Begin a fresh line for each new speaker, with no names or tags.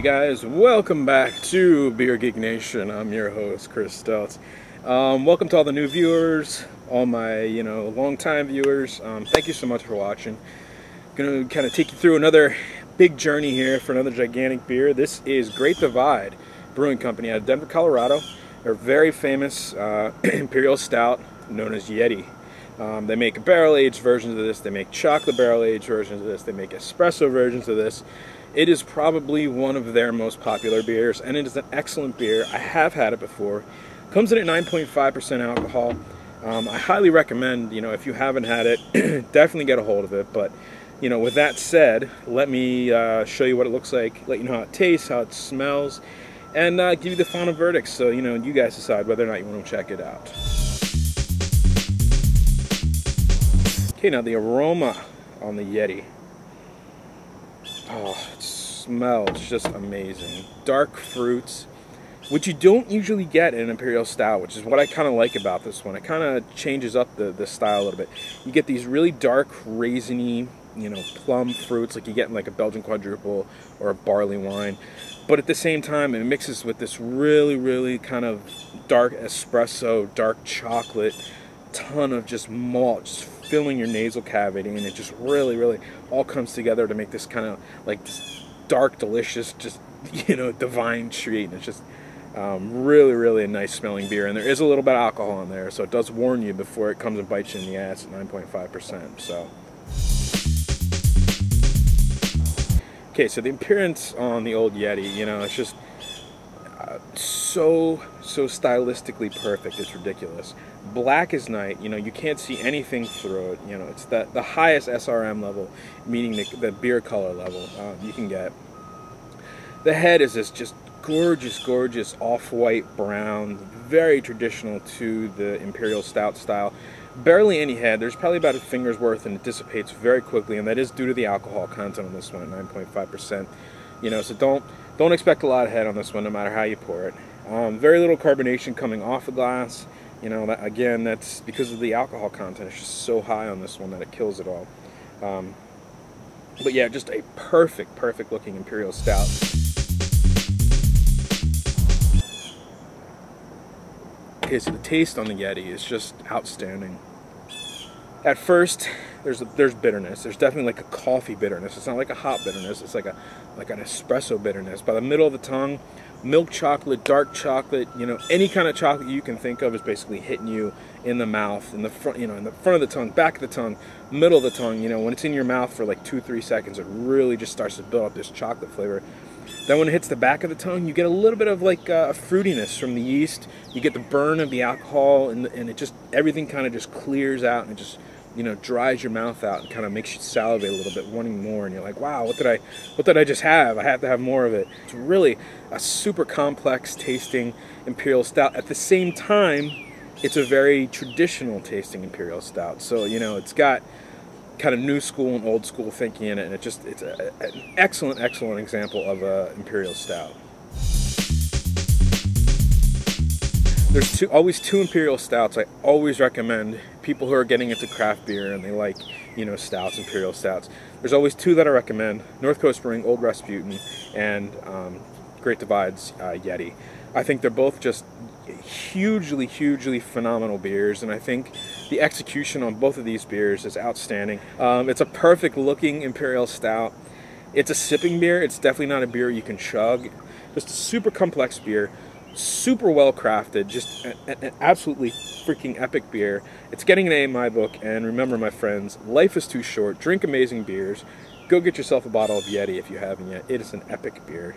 guys, welcome back to Beer Geek Nation. I'm your host, Chris Stout. Welcome to all the new viewers, all my, long-time viewers. Thank you so much for watching. Gonna kind of take you through another big journey here for another gigantic beer. This is Great Divide Brewing Company out of Denver, Colorado. They're very famous Imperial Stout known as Yeti. They make barrel-aged versions of this, they make chocolate barrel-aged versions of this, they make espresso versions of this. It is probably one of their most popular beers, and it is an excellent beer. I have had it before. Comes in at 9.5% alcohol. I highly recommend, if you haven't had it, definitely get a hold of it. But, with that said, let me show you what it looks like, let you know how it tastes, how it smells, and give you the final verdict so, you guys decide whether or not you want to check it out. Okay, now the aroma on the Yeti. Oh, it smells just amazing. Dark fruits, which you don't usually get in an Imperial Stout, which is what I kind of like about this one. It kind of changes up the style a little bit. You get these really dark, raisiny, plum fruits like you get in like a Belgian quadruple or a barley wine. But at the same time, it mixes with this really, really kind of dark espresso, dark chocolate, ton of just malt just filling your nasal cavity, and it just really all comes together to make this kind of like this dark, delicious, just divine treat. And it's just really a nice smelling beer, and there is a little bit of alcohol in there, so it does warn you before it comes and bites you in the ass at 9.5%. So okay, so the appearance on the old Yeti, it's just so stylistically perfect, it's ridiculous. Black as night, you can't see anything through it. It's the highest SRM level, meaning the beer color level you can get. The head is this just gorgeous off-white brown, very traditional to the Imperial Stout style. Barely any head. There's probably about a finger's worth, and it dissipates very quickly, and that is due to the alcohol content on this one at 9.5%. So don't expect a lot of head on this one, no matter how you pour it. Very little carbonation coming off the glass. That's because of the alcohol content. It's just so high on this one that it kills it all. But yeah, just a perfect looking Imperial Stout. Okay, so the taste on the Yeti is just outstanding. At first, there's bitterness. There's definitely like a coffee bitterness. It's not like a hop bitterness. It's like an espresso bitterness. By the middle of the tongue, milk chocolate, dark chocolate, any kind of chocolate you can think of is basically hitting you in the mouth, in the front, in the front of the tongue, back of the tongue, middle of the tongue. When it's in your mouth for like 2-3 seconds, it really just starts to build up this chocolate flavor. Then when it hits the back of the tongue, you get a little bit of like a fruitiness from the yeast. You get the burn of the alcohol, and it just, everything kind of just clears out, and it just, dries your mouth out and kind of makes you salivate a little bit, wanting more. And you're like, wow, what did I just have? I have to have more of it. It's really a super complex tasting Imperial Stout. At the same time, it's a very traditional tasting Imperial Stout. So, it's got kind of new school and old school thinking in it, and it's an excellent example of a Imperial Stout. There's always two Imperial Stouts I always recommend people who are getting into craft beer and they like, stouts, Imperial Stouts. There's always two that I recommend: North Coast Brewing Old Rasputin and Great Divide's Yeti. I think they're both just hugely phenomenal beers, and I think the execution on both of these beers is outstanding. It's a perfect looking Imperial Stout. It's a sipping beer. It's definitely not a beer you can chug. Just a super complex beer, super well crafted, just an absolutely freaking epic beer. It's getting an A in my book, and remember, my friends, life is too short. Drink amazing beers. Go get yourself a bottle of Yeti if you haven't yet. It is an epic beer.